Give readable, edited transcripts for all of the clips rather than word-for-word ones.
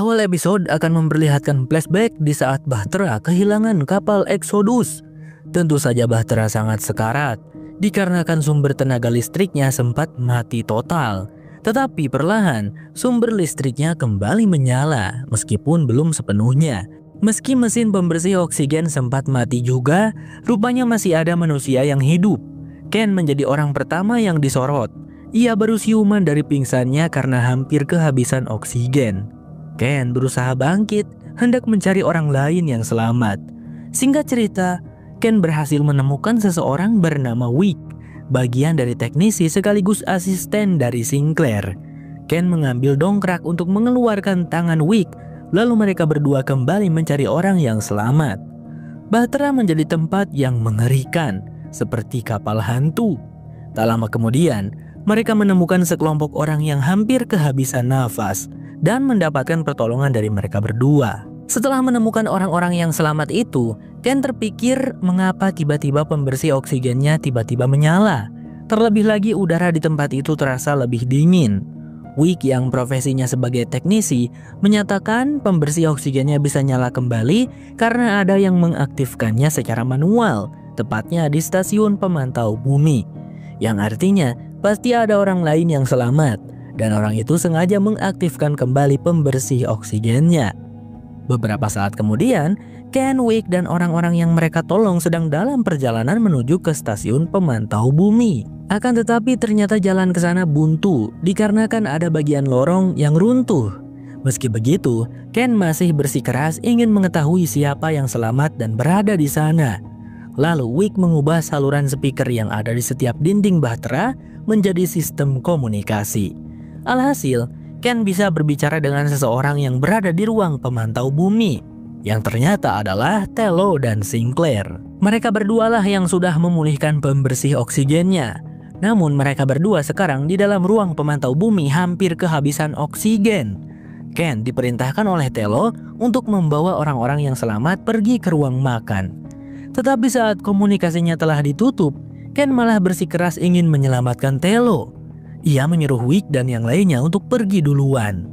Awal episode akan memperlihatkan flashback di saat Bahtera kehilangan kapal Exodus. Tentu saja Bahtera sangat sekarat, dikarenakan sumber tenaga listriknya sempat mati total. Tetapi perlahan, sumber listriknya kembali menyala, meskipun belum sepenuhnya. Meski mesin pembersih oksigen sempat mati juga, rupanya masih ada manusia yang hidup. Ken menjadi orang pertama yang disorot. Ia baru siuman dari pingsannya karena hampir kehabisan oksigen. Ken berusaha bangkit, hendak mencari orang lain yang selamat. Singkat cerita, Ken berhasil menemukan seseorang bernama Wick, bagian dari teknisi sekaligus asisten dari Sinclair. Ken mengambil dongkrak untuk mengeluarkan tangan Wick, lalu mereka berdua kembali mencari orang yang selamat. Bahtera menjadi tempat yang mengerikan, seperti kapal hantu. Tak lama kemudian, mereka menemukan sekelompok orang yang hampir kehabisan nafas dan mendapatkan pertolongan dari mereka berdua. Setelah menemukan orang-orang yang selamat itu, Ken terpikir mengapa tiba-tiba pembersih oksigennya tiba-tiba menyala. Terlebih lagi udara di tempat itu terasa lebih dingin. Wick yang profesinya sebagai teknisi menyatakan pembersih oksigennya bisa nyala kembali karena ada yang mengaktifkannya secara manual, tepatnya di stasiun pemantau bumi. Yang artinya pasti ada orang lain yang selamat, dan orang itu sengaja mengaktifkan kembali pembersih oksigennya. Beberapa saat kemudian, Ken, Wick, dan orang-orang yang mereka tolong sedang dalam perjalanan menuju ke stasiun pemantau bumi. Akan tetapi ternyata jalan ke sana buntu dikarenakan ada bagian lorong yang runtuh. Meski begitu, Ken masih bersikeras ingin mengetahui siapa yang selamat dan berada di sana. Lalu Wick mengubah saluran speaker yang ada di setiap dinding Bahtera menjadi sistem komunikasi. Alhasil, Ken bisa berbicara dengan seseorang yang berada di ruang pemantau bumi, yang ternyata adalah Tello dan Sinclair. Mereka berdualah yang sudah memulihkan pembersih oksigennya. Namun mereka berdua sekarang di dalam ruang pemantau bumi hampir kehabisan oksigen. Ken diperintahkan oleh Tello untuk membawa orang-orang yang selamat pergi ke ruang makan. Tetapi saat komunikasinya telah ditutup, Ken malah bersikeras ingin menyelamatkan Tello. Ia menyuruh Wick dan yang lainnya untuk pergi duluan.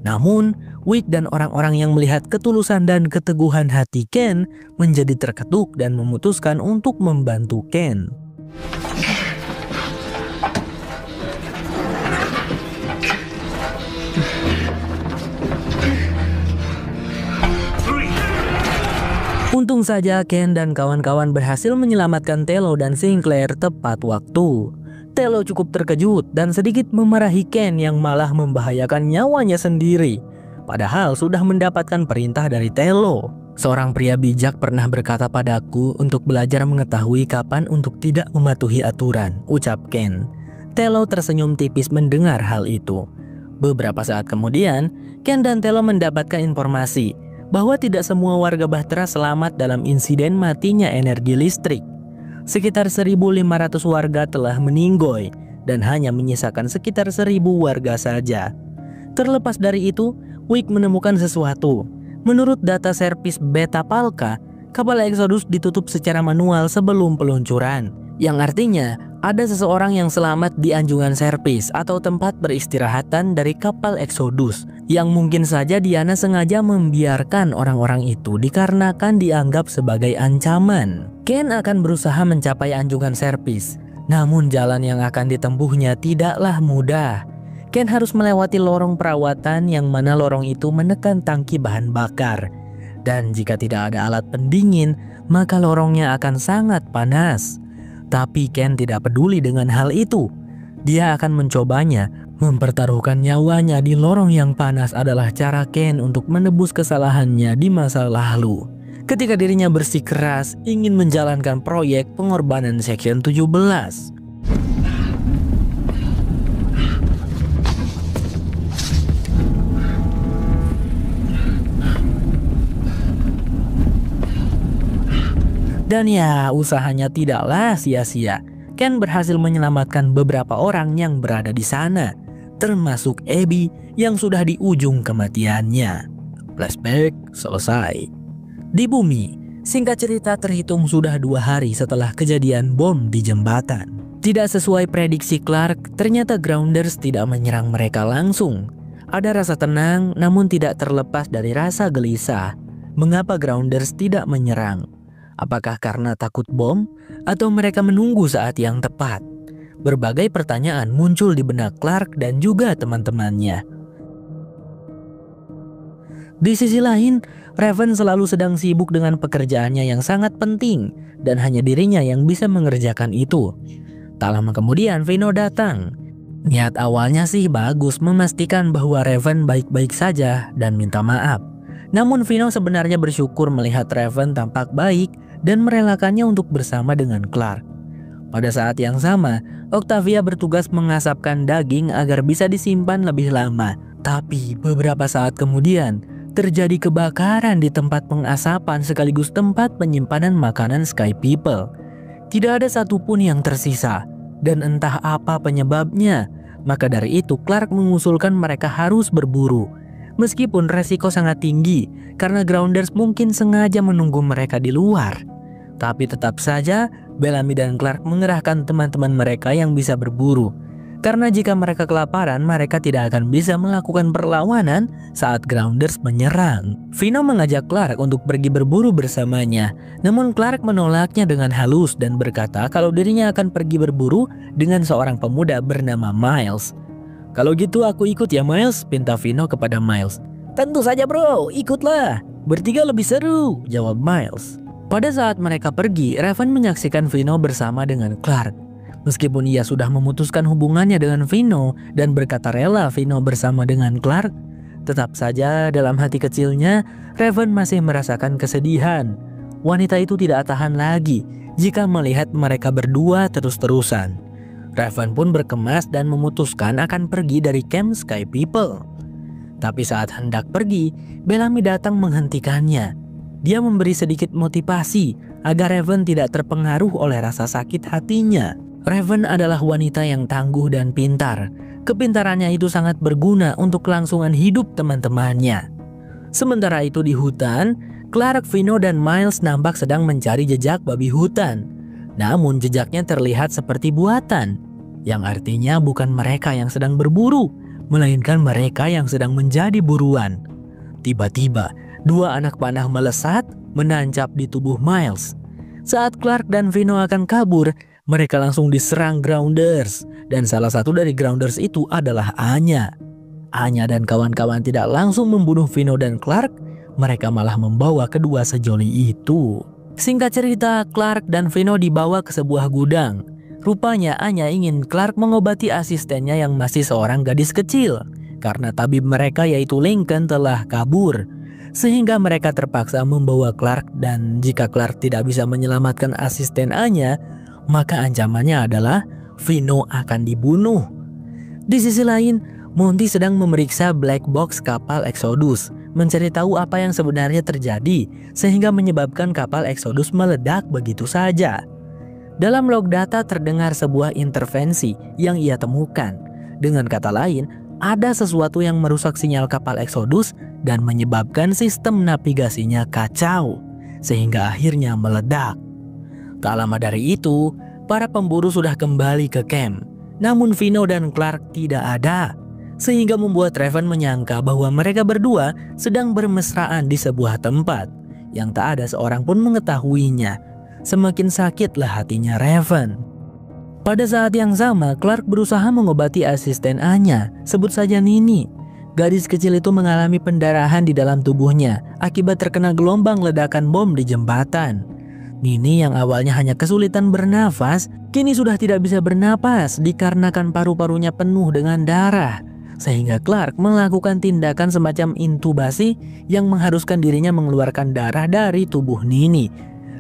Namun, Wick dan orang-orang yang melihat ketulusan dan keteguhan hati Ken menjadi terketuk dan memutuskan untuk membantu Ken. Untung saja Ken dan kawan-kawan berhasil menyelamatkan Tello dan Sinclair tepat waktu. Tello cukup terkejut dan sedikit memarahi Ken yang malah membahayakan nyawanya sendiri. Padahal sudah mendapatkan perintah dari Tello. Seorang pria bijak pernah berkata padaku untuk belajar mengetahui kapan untuk tidak mematuhi aturan, ucap Ken. Tello tersenyum tipis mendengar hal itu. Beberapa saat kemudian, Ken dan Tello mendapatkan informasi bahwa tidak semua warga Bahtera selamat dalam insiden matinya energi listrik. Sekitar 1.500 warga telah meninggoy dan hanya menyisakan sekitar 1.000 warga saja. Terlepas dari itu, Wick menemukan sesuatu. Menurut data servis Beta Palka, kapal Exodus ditutup secara manual sebelum peluncuran, yang artinya ada seseorang yang selamat di anjungan servis atau tempat beristirahatan dari kapal Exodus, yang mungkin saja Diana sengaja membiarkan orang-orang itu dikarenakan dianggap sebagai ancaman. Ken akan berusaha mencapai anjungan servis, namun jalan yang akan ditempuhnya tidaklah mudah. Ken harus melewati lorong perawatan yang mana lorong itu menekan tangki bahan bakar. Dan jika tidak ada alat pendingin, maka lorongnya akan sangat panas. Tapi Ken tidak peduli dengan hal itu. Dia akan mencobanya. Mempertaruhkan nyawanya di lorong yang panas adalah cara Ken untuk menebus kesalahannya di masa lalu. Ketika dirinya bersikeras ingin menjalankan proyek pengorbanan Section 17. Dan ya, usahanya tidaklah sia-sia. Ken berhasil menyelamatkan beberapa orang yang berada di sana, termasuk Abby yang sudah di ujung kematiannya. Flashback selesai. Di bumi, singkat cerita terhitung sudah 2 hari setelah kejadian bom di jembatan. Tidak sesuai prediksi Clark, ternyata Grounders tidak menyerang mereka langsung. Ada rasa tenang namun tidak terlepas dari rasa gelisah. Mengapa Grounders tidak menyerang? Apakah karena takut bom atau mereka menunggu saat yang tepat? Berbagai pertanyaan muncul di benak Clark dan juga teman-temannya. Di sisi lain, Raven selalu sedang sibuk dengan pekerjaannya yang sangat penting dan hanya dirinya yang bisa mengerjakan itu. Tak lama kemudian Vino datang. Niat awalnya sih bagus, memastikan bahwa Raven baik-baik saja dan minta maaf. Namun Vino sebenarnya bersyukur melihat Raven tampak baik dan merelakannya untuk bersama dengan Clark. Pada saat yang sama, Octavia bertugas mengasapkan daging agar bisa disimpan lebih lama. Tapi beberapa saat kemudian, terjadi kebakaran di tempat pengasapan sekaligus tempat penyimpanan makanan Sky People. Tidak ada satupun yang tersisa, dan entah apa penyebabnya. Maka dari itu Clark mengusulkan mereka harus berburu. Meskipun resiko sangat tinggi, karena Grounders mungkin sengaja menunggu mereka di luar. Tapi tetap saja, Bellamy dan Clark mengerahkan teman-teman mereka yang bisa berburu. Karena jika mereka kelaparan, mereka tidak akan bisa melakukan perlawanan saat Grounders menyerang. Vino mengajak Clark untuk pergi berburu bersamanya. Namun Clark menolaknya dengan halus dan berkata kalau dirinya akan pergi berburu dengan seorang pemuda bernama Miles. "Kalau gitu aku ikut ya Miles," pinta Vino kepada Miles. "Tentu saja bro, ikutlah. Bertiga lebih seru," jawab Miles. Pada saat mereka pergi, Raven menyaksikan Vino bersama dengan Clark. Meskipun ia sudah memutuskan hubungannya dengan Vino dan berkata rela Vino bersama dengan Clark, tetap saja dalam hati kecilnya Raven masih merasakan kesedihan. Wanita itu tidak tahan lagi jika melihat mereka berdua terus-terusan. Raven pun berkemas dan memutuskan akan pergi dari camp Sky People. Tapi saat hendak pergi, Bellamy datang menghentikannya. Dia memberi sedikit motivasi agar Raven tidak terpengaruh oleh rasa sakit hatinya. Raven adalah wanita yang tangguh dan pintar. Kepintarannya itu sangat berguna untuk kelangsungan hidup teman-temannya. Sementara itu di hutan, Clark, Vino, dan Miles nampak sedang mencari jejak babi hutan. Namun jejaknya terlihat seperti buatan, yang artinya bukan mereka yang sedang berburu, melainkan mereka yang sedang menjadi buruan. Tiba-tiba, dua anak panah melesat menancap di tubuh Miles. Saat Clark dan Vino akan kabur, mereka langsung diserang Grounders, dan salah satu dari Grounders itu adalah Anya. Anya dan kawan-kawan tidak langsung membunuh Vino dan Clark, mereka malah membawa kedua sejoli itu. Singkat cerita, Clark dan Vino dibawa ke sebuah gudang. Rupanya Anya ingin Clark mengobati asistennya yang masih seorang gadis kecil, karena tabib mereka yaitu Lincoln telah kabur. Sehingga mereka terpaksa membawa Clark, dan jika Clark tidak bisa menyelamatkan asisten Anya, maka ancamannya adalah Vino akan dibunuh. Di sisi lain, Monty sedang memeriksa black box kapal Exodus, mencari tahu apa yang sebenarnya terjadi sehingga menyebabkan kapal Exodus meledak begitu saja. Dalam log data terdengar sebuah intervensi yang ia temukan. Dengan kata lain, ada sesuatu yang merusak sinyal kapal Exodus dan menyebabkan sistem navigasinya kacau, sehingga akhirnya meledak. Tak lama dari itu, para pemburu sudah kembali ke camp. Namun Vino dan Clark tidak ada, sehingga membuat Raven menyangka bahwa mereka berdua sedang bermesraan di sebuah tempat yang tak ada seorang pun mengetahuinya. Semakin sakitlah hatinya Raven. Pada saat yang sama, Clark berusaha mengobati asisten Anya, sebut saja Nini. Gadis kecil itu mengalami pendarahan di dalam tubuhnya akibat terkena gelombang ledakan bom di jembatan. Nini yang awalnya hanya kesulitan bernafas, kini sudah tidak bisa bernapas dikarenakan paru-parunya penuh dengan darah. Sehingga Clark melakukan tindakan semacam intubasi yang mengharuskan dirinya mengeluarkan darah dari tubuh Nini.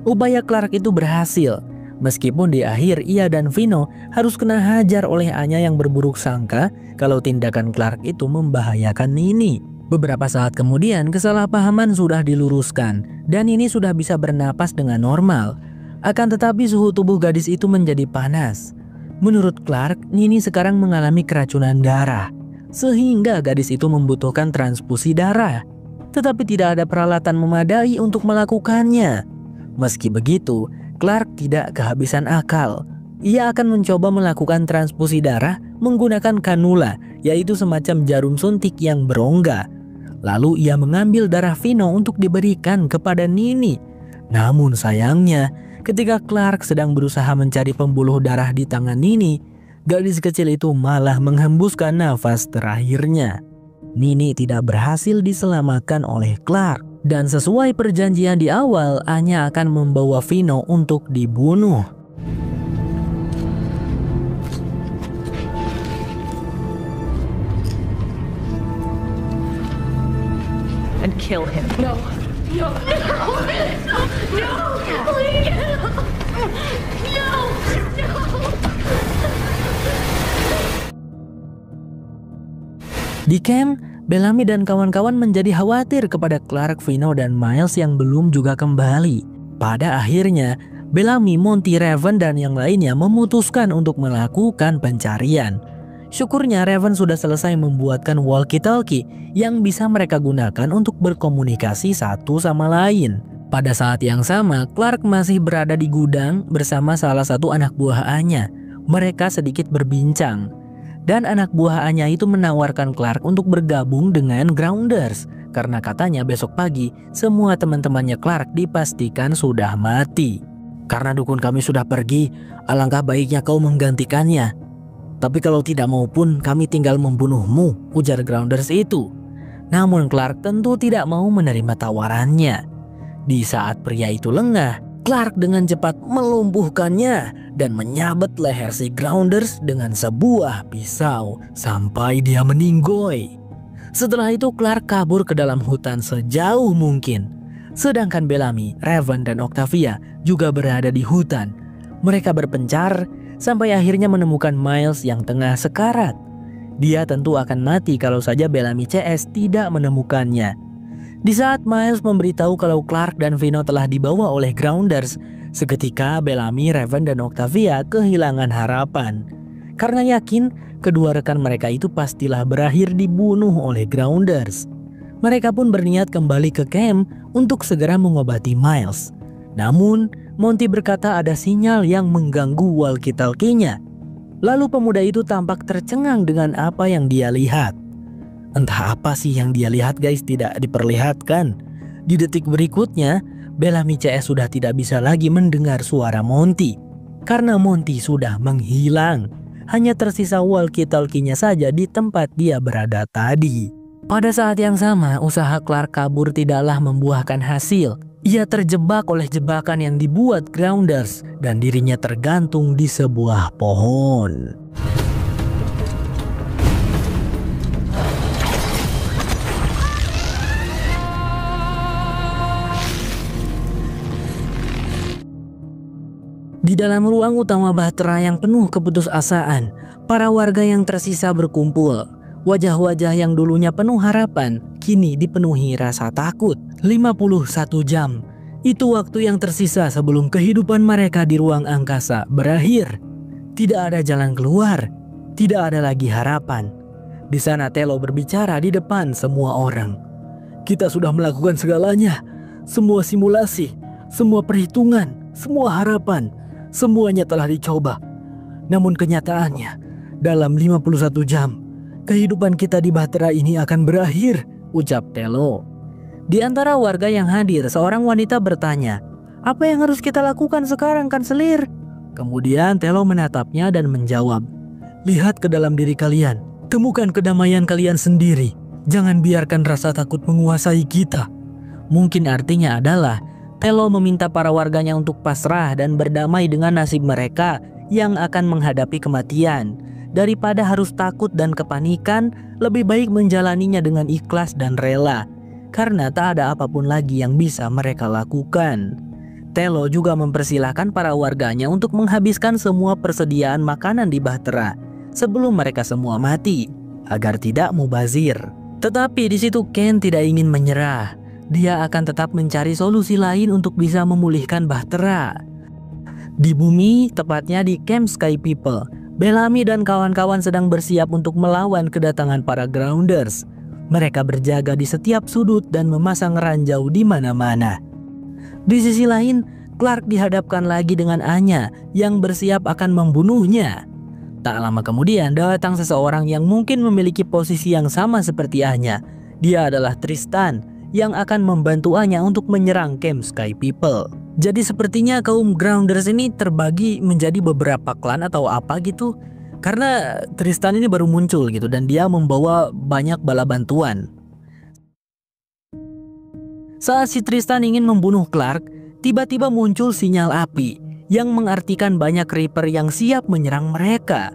Upaya Clark itu berhasil, meskipun di akhir ia dan Vino harus kena hajar oleh Anya yang berburuk sangka kalau tindakan Clark itu membahayakan Nini. Beberapa saat kemudian kesalahpahaman sudah diluruskan dan Nini sudah bisa bernapas dengan normal. Akan tetapi suhu tubuh gadis itu menjadi panas. Menurut Clark, Nini sekarang mengalami keracunan darah, sehingga gadis itu membutuhkan transfusi darah. Tetapi tidak ada peralatan memadai untuk melakukannya. Meski begitu, Clark tidak kehabisan akal. Ia akan mencoba melakukan transfusi darah menggunakan kanula yaitu semacam jarum suntik yang berongga. Lalu ia mengambil darah Vino untuk diberikan kepada Nini. Namun sayangnya, ketika Clark sedang berusaha mencari pembuluh darah di tangan Nini, gadis kecil itu malah menghembuskan nafas terakhirnya. Nini tidak berhasil diselamatkan oleh Clark. Dan sesuai perjanjian di awal, Anya akan membawa Vino untuk dibunuh. And kill him. No, no, no, please, no. Di camp, Bellamy dan kawan-kawan menjadi khawatir kepada Clark, Vino, dan Miles yang belum juga kembali. Pada akhirnya, Bellamy, Monty, Raven, dan yang lainnya memutuskan untuk melakukan pencarian. Syukurnya Raven sudah selesai membuatkan walkie-talkie yang bisa mereka gunakan untuk berkomunikasi satu sama lain. Pada saat yang sama, Clark masih berada di gudang bersama salah satu anak buah Anya. Mereka sedikit berbincang. Dan anak buah Anya itu menawarkan Clark untuk bergabung dengan Grounders. Karena katanya besok pagi semua teman-temannya Clark dipastikan sudah mati. Karena dukun kami sudah pergi, alangkah baiknya kau menggantikannya. Tapi kalau tidak mau pun kami tinggal membunuhmu, ujar Grounders itu. Namun Clark tentu tidak mau menerima tawarannya. Di saat pria itu lengah, Clark dengan cepat melumpuhkannya dan menyabet leher si Grounders dengan sebuah pisau sampai dia meninggoy. Setelah itu Clark kabur ke dalam hutan sejauh mungkin. Sedangkan Bellamy, Raven, dan Octavia juga berada di hutan. Mereka berpencar sampai akhirnya menemukan Miles yang tengah sekarat. Dia tentu akan mati kalau saja Bellamy CS tidak menemukannya. Di saat Miles memberitahu kalau Clark dan Vino telah dibawa oleh Grounders, seketika Bellamy, Raven, dan Octavia kehilangan harapan. Karena yakin kedua rekan mereka itu pastilah berakhir dibunuh oleh Grounders. Mereka pun berniat kembali ke camp untuk segera mengobati Miles. Namun, Monty berkata ada sinyal yang mengganggu walkie-talkie-nya. Lalu pemuda itu tampak tercengang dengan apa yang dia lihat. Entah apa sih yang dia lihat guys, tidak diperlihatkan. Di detik berikutnya, Bellamy CS sudah tidak bisa lagi mendengar suara Monty. Karena Monty sudah menghilang. Hanya tersisa walkie-talkie-nya saja di tempat dia berada tadi. Pada saat yang sama, usaha Clark kabur tidaklah membuahkan hasil. Ia terjebak oleh jebakan yang dibuat Grounders dan dirinya tergantung di sebuah pohon. Di dalam ruang utama Bahtera yang penuh keputusasaan, para warga yang tersisa berkumpul. Wajah-wajah yang dulunya penuh harapan, kini dipenuhi rasa takut. 51 jam, itu waktu yang tersisa sebelum kehidupan mereka di ruang angkasa berakhir. Tidak ada jalan keluar, tidak ada lagi harapan. Di sana Telo berbicara di depan semua orang. Kita sudah melakukan segalanya, semua simulasi, semua perhitungan, semua harapan. Semuanya telah dicoba. Namun kenyataannya, dalam 51 jam, kehidupan kita di Bahtera ini akan berakhir, ucap Telo. Di antara warga yang hadir, seorang wanita bertanya, apa yang harus kita lakukan sekarang, Kanselir? Kemudian Telo menatapnya dan menjawab, lihat ke dalam diri kalian, temukan kedamaian kalian sendiri. Jangan biarkan rasa takut menguasai kita. Mungkin artinya adalah Telo meminta para warganya untuk pasrah dan berdamai dengan nasib mereka yang akan menghadapi kematian. Daripada harus takut dan kepanikan, lebih baik menjalaninya dengan ikhlas dan rela. Karena tak ada apapun lagi yang bisa mereka lakukan. Telo juga mempersilahkan para warganya untuk menghabiskan semua persediaan makanan di Bahtera sebelum mereka semua mati, agar tidak mubazir. Tetapi di situ Ken tidak ingin menyerah. Dia akan tetap mencari solusi lain untuk bisa memulihkan Bahtera. Di bumi, tepatnya di Camp Sky People, Bellamy dan kawan-kawan sedang bersiap untuk melawan kedatangan para Grounders. Mereka berjaga di setiap sudut dan memasang ranjau di mana-mana. Di sisi lain, Clark dihadapkan lagi dengan Anya yang bersiap akan membunuhnya. Tak lama kemudian datang seseorang yang mungkin memiliki posisi yang sama seperti Anya. Dia adalah Tristan yang akan membantu Anya untuk menyerang camp Sky People. Jadi sepertinya kaum Grounders ini terbagi menjadi beberapa klan atau apa gitu. Karena Tristan ini baru muncul gitu dan dia membawa banyak bala bantuan. Saat si Tristan ingin membunuh Clark, tiba-tiba muncul sinyal api yang mengartikan banyak Reaper yang siap menyerang mereka.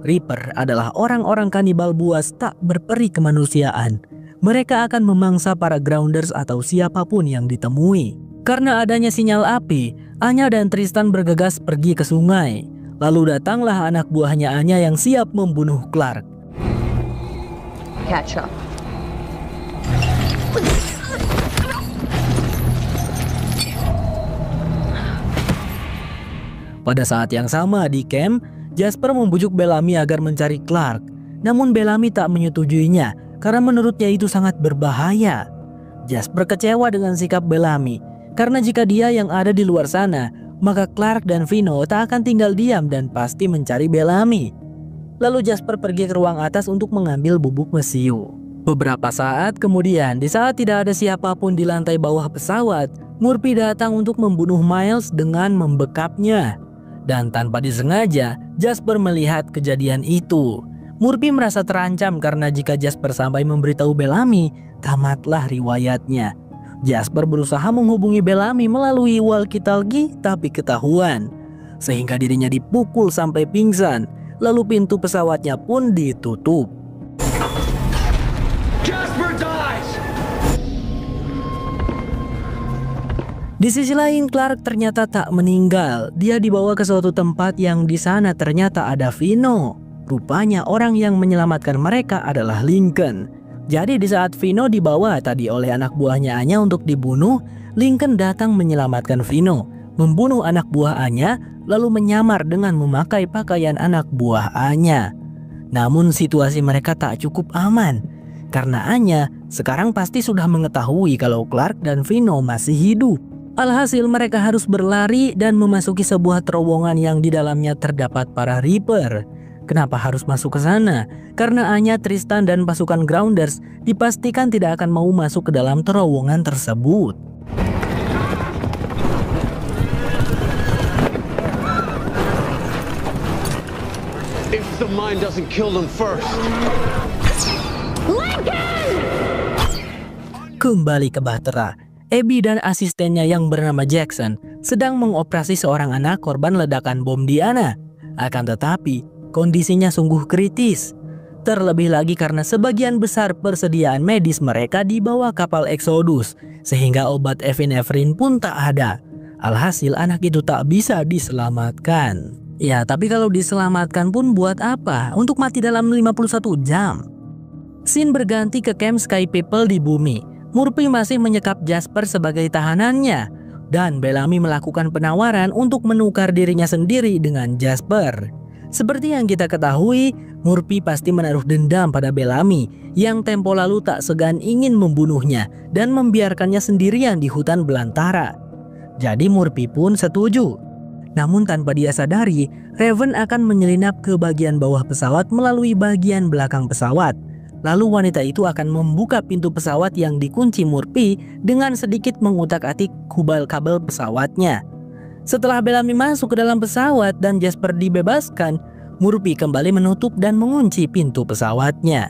Reaper adalah orang-orang kanibal buas tak berperi kemanusiaan. Mereka akan memangsa para Grounders atau siapapun yang ditemui. Karena adanya sinyal api, Anya dan Tristan bergegas pergi ke sungai. Lalu datanglah anak buahnya Anya yang siap membunuh Clark. Catch up. Pada saat yang sama di camp, Jasper membujuk Bellamy agar mencari Clark. Namun Bellamy tak menyetujuinya karena menurutnya itu sangat berbahaya. Jasper kecewa dengan sikap Bellamy karena jika dia yang ada di luar sana, maka Clark dan Vino tak akan tinggal diam dan pasti mencari Bellamy. Lalu Jasper pergi ke ruang atas untuk mengambil bubuk mesiu. Beberapa saat kemudian, di saat tidak ada siapapun di lantai bawah pesawat, Murphy datang untuk membunuh Miles dengan membekapnya. Dan tanpa disengaja, Jasper melihat kejadian itu. Murphy merasa terancam karena jika Jasper sampai memberitahu Bellamy, tamatlah riwayatnya. Jasper berusaha menghubungi Bellamy melalui walkie-talkie tapi ketahuan. Sehingga dirinya dipukul sampai pingsan, lalu pintu pesawatnya pun ditutup. Jasper dies! Di sisi lain, Clark ternyata tak meninggal. Dia dibawa ke suatu tempat yang di sana ternyata ada Vino. Rupanya orang yang menyelamatkan mereka adalah Lincoln. Jadi di saat Vino dibawa tadi oleh anak buahnya Anya untuk dibunuh, Lincoln datang menyelamatkan Vino, membunuh anak buah Anya, lalu menyamar dengan memakai pakaian anak buah Anya. Namun situasi mereka tak cukup aman, karena Anya sekarang pasti sudah mengetahui kalau Clark dan Vino masih hidup. Alhasil mereka harus berlari dan memasuki sebuah terowongan yang di dalamnya terdapat para Reaper. Kenapa harus masuk ke sana? Karena Anya, Tristan, dan pasukan Grounders dipastikan tidak akan mau masuk ke dalam terowongan tersebut. If the mine doesn't kill them first. Lincoln! Kembali ke Bahtera, Abby dan asistennya yang bernama Jackson sedang mengoperasi seorang anak korban ledakan bom di Anna. Akan tetapi, kondisinya sungguh kritis. Terlebih lagi karena sebagian besar persediaan medis mereka di bawah kapal Exodus, sehingga obat epinefrin pun tak ada. Alhasil anak itu tak bisa diselamatkan. Ya, tapi kalau diselamatkan pun buat apa? Untuk mati dalam 51 jam. Scene berganti ke camp Sky People di bumi. Murphy masih menyekap Jasper sebagai tahanannya, dan Bellamy melakukan penawaran untuk menukar dirinya sendiri dengan Jasper. Seperti yang kita ketahui, Murphy pasti menaruh dendam pada Bellamy yang tempo lalu tak segan ingin membunuhnya dan membiarkannya sendirian di hutan belantara. Jadi Murphy pun setuju. Namun tanpa dia sadari, Raven akan menyelinap ke bagian bawah pesawat melalui bagian belakang pesawat. Lalu wanita itu akan membuka pintu pesawat yang dikunci Murphy dengan sedikit mengutak-atik kabel pesawatnya. Setelah Bellamy masuk ke dalam pesawat dan Jasper dibebaskan, Murphy kembali menutup dan mengunci pintu pesawatnya.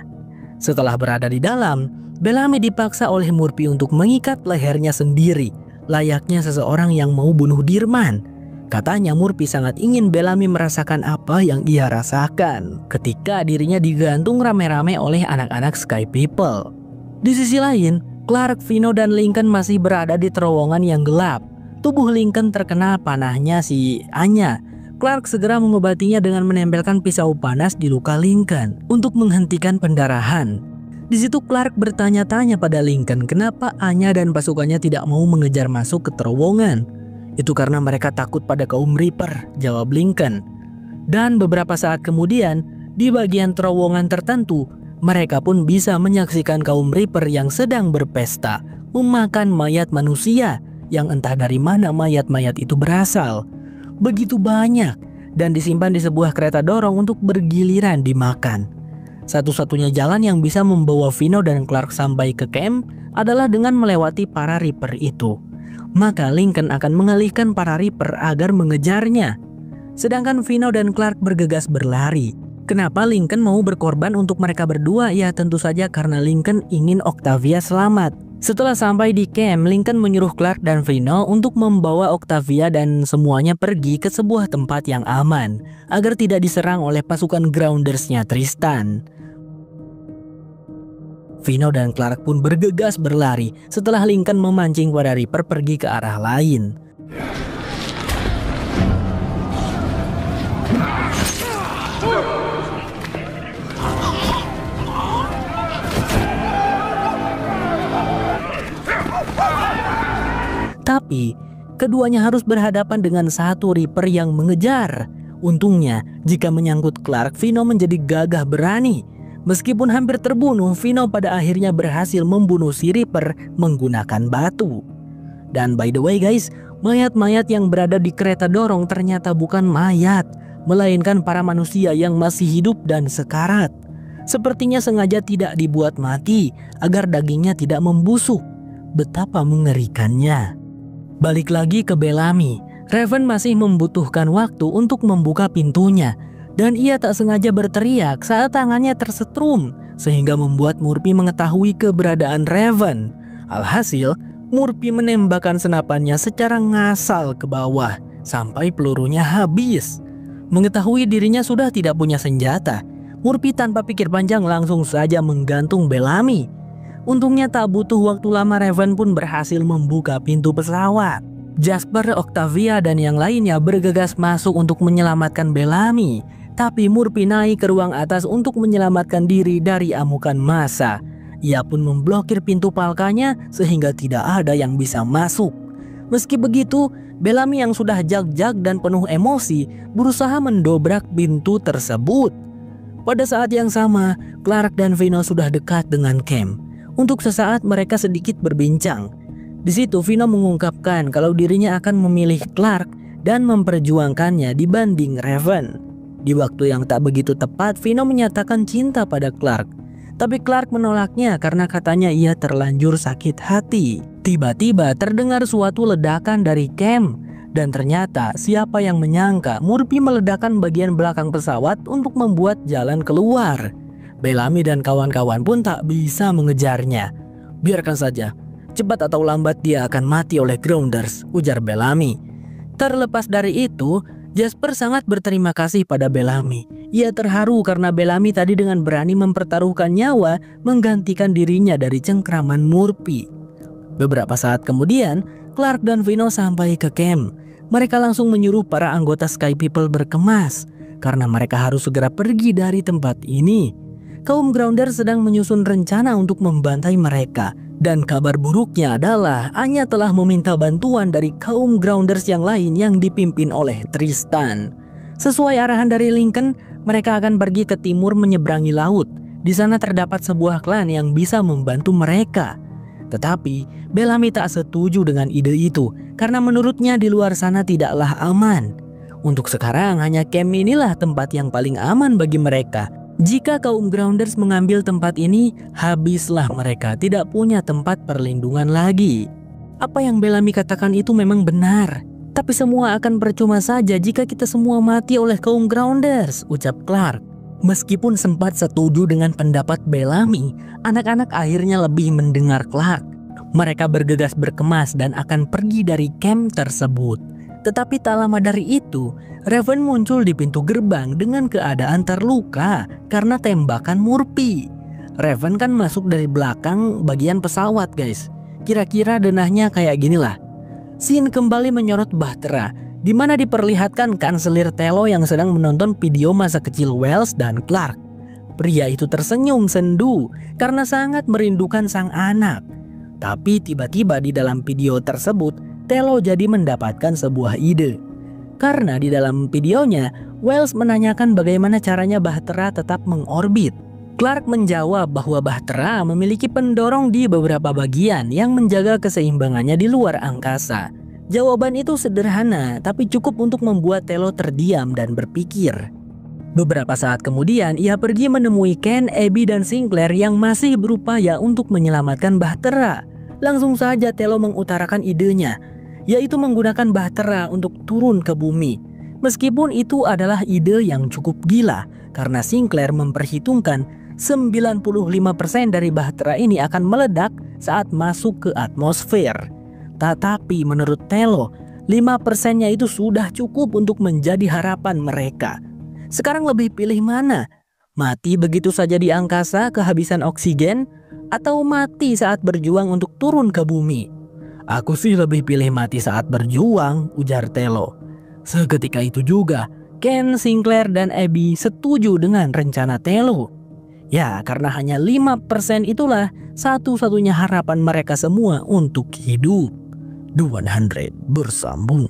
Setelah berada di dalam, Bellamy dipaksa oleh Murphy untuk mengikat lehernya sendiri, layaknya seseorang yang mau bunuh Dirman. Katanya Murphy sangat ingin Bellamy merasakan apa yang ia rasakan ketika dirinya digantung rame-rame oleh anak-anak Sky People. Di sisi lain, Clark, Vino, dan Lincoln masih berada di terowongan yang gelap. Tubuh Lincoln terkena panahnya si Anya. Clark segera mengobatinya dengan menempelkan pisau panas di luka Lincoln untuk menghentikan pendarahan. Di situ Clark bertanya-tanya pada Lincoln kenapa Anya dan pasukannya tidak mau mengejar masuk ke terowongan. Itu karena mereka takut pada kaum Reaper, jawab Lincoln. Dan beberapa saat kemudian, di bagian terowongan tertentu, mereka pun bisa menyaksikan kaum Reaper yang sedang berpesta, memakan mayat manusia, yang entah dari mana mayat-mayat itu berasal. Begitu banyak, dan disimpan di sebuah kereta dorong untuk bergiliran dimakan. Satu-satunya jalan yang bisa membawa Vino dan Clark sampai ke camp adalah dengan melewati para Reaper itu. Maka Lincoln akan mengalihkan para Reaper agar mengejarnya. Sedangkan Vino dan Clark bergegas berlari. Kenapa Lincoln mau berkorban untuk mereka berdua? Ya tentu saja karena Lincoln ingin Octavia selamat. Setelah sampai di camp, Lincoln menyuruh Clark dan Vino untuk membawa Octavia dan semuanya pergi ke sebuah tempat yang aman agar tidak diserang oleh pasukan Groundersnya Tristan. Vino dan Clark pun bergegas berlari setelah Lincoln memancing para Reaper pergi ke arah lain. Tapi, keduanya harus berhadapan dengan satu Reaper yang mengejar. Untungnya, jika menyangkut Clark, Vino menjadi gagah berani. Meskipun hampir terbunuh, Vino pada akhirnya berhasil membunuh si Reaper menggunakan batu. Dan by the way guys, mayat-mayat yang berada di kereta dorong ternyata bukan mayat, melainkan para manusia yang masih hidup dan sekarat. Sepertinya sengaja tidak dibuat mati agar dagingnya tidak membusuk. Betapa mengerikannya. Balik lagi ke Bellamy, Raven masih membutuhkan waktu untuk membuka pintunya. Dan ia tak sengaja berteriak saat tangannya tersetrum, sehingga membuat Murphy mengetahui keberadaan Raven. Alhasil, Murphy menembakkan senapannya secara ngasal ke bawah, sampai pelurunya habis. Mengetahui dirinya sudah tidak punya senjata, Murphy tanpa pikir panjang langsung saja menggantung Bellamy. Untungnya tak butuh waktu lama, Raven pun berhasil membuka pintu pesawat. Jasper, Octavia, dan yang lainnya bergegas masuk untuk menyelamatkan Bellamy. Tapi Murphy naik ke ruang atas untuk menyelamatkan diri dari amukan massa. Ia pun memblokir pintu palkanya sehingga tidak ada yang bisa masuk. Meski begitu, Bellamy yang sudah jag-jag dan penuh emosi berusaha mendobrak pintu tersebut. Pada saat yang sama, Clark dan Vino sudah dekat dengan camp. Untuk sesaat mereka sedikit berbincang. Di situ Vino mengungkapkan kalau dirinya akan memilih Clark dan memperjuangkannya dibanding Raven. Di waktu yang tak begitu tepat, Vino menyatakan cinta pada Clark. Tapi Clark menolaknya karena katanya ia terlanjur sakit hati. Tiba-tiba terdengar suatu ledakan dari camp. Dan ternyata siapa yang menyangka Murphy meledakkan bagian belakang pesawat untuk membuat jalan keluar. Bellamy dan kawan-kawan pun tak bisa mengejarnya. Biarkan saja, cepat atau lambat dia akan mati oleh Grounders, ujar Bellamy. Terlepas dari itu, Jasper sangat berterima kasih pada Bellamy. Ia terharu karena Bellamy tadi dengan berani mempertaruhkan nyawa menggantikan dirinya dari cengkraman Murphy. Beberapa saat kemudian, Clark dan Vino sampai ke camp. Mereka langsung menyuruh para anggota Sky People berkemas karena mereka harus segera pergi dari tempat ini. Kaum Grounder sedang menyusun rencana untuk membantai mereka. Dan kabar buruknya adalah Anya telah meminta bantuan dari kaum Grounders yang lain yang dipimpin oleh Tristan. Sesuai arahan dari Lincoln, mereka akan pergi ke timur menyeberangi laut. Di sana terdapat sebuah klan yang bisa membantu mereka. Tetapi Bellamy tak setuju dengan ide itu karena menurutnya di luar sana tidaklah aman. Untuk sekarang hanya camp inilah tempat yang paling aman bagi mereka. Jika kaum Grounders mengambil tempat ini, habislah mereka, tidak punya tempat perlindungan lagi. Apa yang Bellamy katakan itu memang benar. Tapi semua akan percuma saja jika kita semua mati oleh kaum Grounders, ucap Clark. Meskipun sempat setuju dengan pendapat Bellamy, anak-anak akhirnya lebih mendengar Clark. Mereka bergegas berkemas dan akan pergi dari camp tersebut. Tetapi tak lama dari itu, Raven muncul di pintu gerbang dengan keadaan terluka karena tembakan Murphy. Raven kan masuk dari belakang bagian pesawat guys. Kira-kira denahnya kayak ginilah. Scene kembali menyorot Bahtera, di mana diperlihatkan Kanselir Telo yang sedang menonton video masa kecil Wells dan Clark. Pria itu tersenyum sendu karena sangat merindukan sang anak. Tapi tiba-tiba di dalam video tersebut, Telo jadi mendapatkan sebuah ide. Karena di dalam videonya, Wells menanyakan bagaimana caranya Bahtera tetap mengorbit. Clark menjawab bahwa Bahtera memiliki pendorong di beberapa bagian yang menjaga keseimbangannya di luar angkasa. Jawaban itu sederhana, tapi cukup untuk membuat Telo terdiam dan berpikir. Beberapa saat kemudian, ia pergi menemui Ken, Abby, dan Sinclair yang masih berupaya untuk menyelamatkan Bahtera. Langsung saja Telo mengutarakan idenya, yaitu menggunakan Bahtera untuk turun ke bumi. Meskipun itu adalah ide yang cukup gila, karena Sinclair memperhitungkan 95% dari Bahtera ini akan meledak saat masuk ke atmosfer. Tetapi menurut Telo, 5%-nya itu sudah cukup untuk menjadi harapan mereka. Sekarang lebih pilih mana? Mati begitu saja di angkasa kehabisan oksigen, atau mati saat berjuang untuk turun ke bumi? Aku sih lebih pilih mati saat berjuang, ujar Telo. Seketika itu juga, Ken, Sinclair, dan Abby setuju dengan rencana Telo. Ya, karena hanya 5% itulah satu-satunya harapan mereka semua untuk hidup. 200 bersambung.